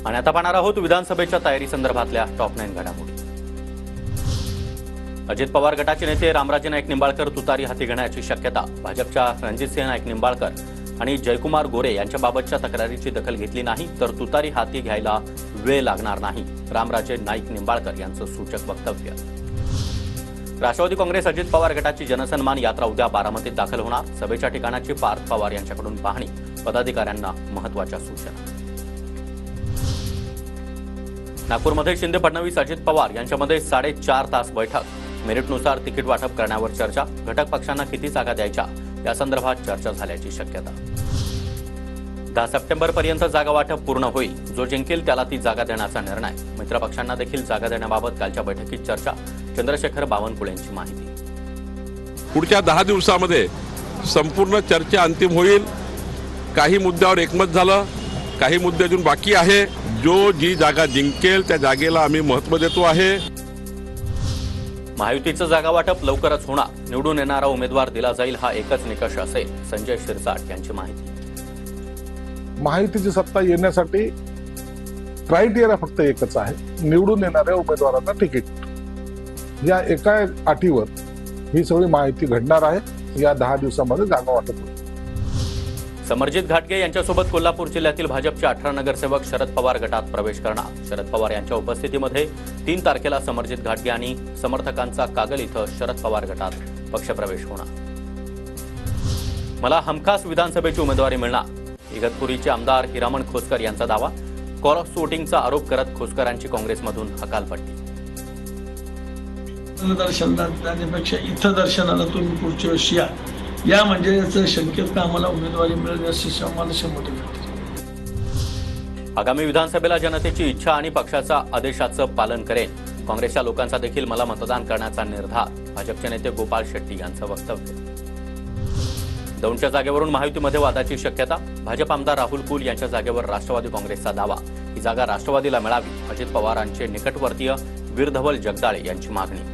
आणि आता पाहणार आहोत विधानसभेच्या तयारी संदर्भातल्या टॉप 9 घडामोडी। अजित पवार गटाचे नेते रामराजे नाईक निंबाळकर तुतारी हाती घेण्याची शक्यता। भाजपच्या रणजितसिंह नाईक निंबाळकर आणि जयकुमार गोरे यांच्याबाबतच्या तक्रारीची दखल घेतली नाही तर तुतारी हाती घ्यायला वेळ लागणार नाही, रामराजे नाईक निंबाळकर यांचं सूचक वक्तव्य। राष्ट्रवादी काँग्रेस अजित पवार गटाची जनसन्मान यात्रा उद्या बारामतीत दाखल होणार। सभेच्या ठिकाणाची पार्थ पवार यांच्याकडून पाहणी, पदाधिकाऱ्यांना महत्त्वाच्या सूचना। नागपूरमध्ये शिंदे फडणवीस अजित पवार यांच्यामध्ये 4.5 तास बैठक। मेरिटनुसार तिकीट वाटप करण्यावर चर्चा। घटक पक्षांना किती जागा द्यायच्या या संदर्भात चर्चा झाल्याची शक्यता। 10 सप्टेंबरपर्यंत जागा वाटप पूर्ण होईल। जो जिंकेल त्याला ती जागा देण्याचा निर्णय। मित्रपक्षांना देखील जागा देण्याबाबत कालच्या बैठकीत चर्चा। चंद्रशेखर बावनकुळे यांची माहिती। पुढच्या 10 दिवसांमध्ये संपूर्ण चर्चा अंतिम होईल। काही मुद्द्यावर एकमत झालं, काही मुद्दे अजून बाकी आहे। जो जी जागा जिंकेल त्या जागेला आम्ही महत्त्व देतो आहे। महायुतीचं जागा वाटप लवकरच होणार। निवडून येणारा उमेदवार दिला जाईल हा एकच निकष असेल, संजय शिरसाट यांची माहिती। महायुतीची सत्ता येण्यासाठी क्रायटेरिया फक्त एकच आहे, निवडून येणाऱ्या उमेदवारांना तिकीट। या एका अटीवर ही सगळी माहिती घडणार आहे। या 10 दिवसांमध्ये जागा वाटप होईल। समरजित घाटगे यांच्यासोबत कोल्हापूर जिल्ह्यातील भाजपचे 18 नगरसेवक शरद पवार गटात प्रवेश करणार। शरद पवार यांच्या उपस्थितीमध्ये 3 तारखेला समरजित घाटगे आणि समर्थकांचा कागल इथं शरद पवार गटात पक्षप्रवेश होणार। मला हमखास विधानसभेची उमेदवारी मिळणार। इगतपुरीचे आमदार हिरामण खोसकर यांचा दावा। क्रॉस वोटिंगचा आरोप करत खोसकरांची काँग्रेसमधून हकालपट्टी। दर्शनापेक्षा इथं दर्शनाला तुम्ही पुढच्या वर्षी या म्हणजे याचं शक्यता आम्हाला उमेदवारी मिळेल अशी आम्हाला 100% आगामी विधानसभेला जनतेची इच्छा आणि पक्षाच्या आदेशाचं पालन करेन। काँग्रेसच्या लोकांचा देखील मला मतदान करण्याचा निर्धार। भाजपचे नेते गोपाळ शेट्टी यांचं वक्तव्य। दौंडच्या जागेवरून महायुतीमध्ये वादाची शक्यता। भाजप आमदार राहुल कुल यांच्या जागेवर राष्ट्रवादी काँग्रेसचा दावा। ही जागा राष्ट्रवादीला मिळावी, अजित पवारांचे निकटवर्तीय वीरधवल जगदाळे यांची मागणी।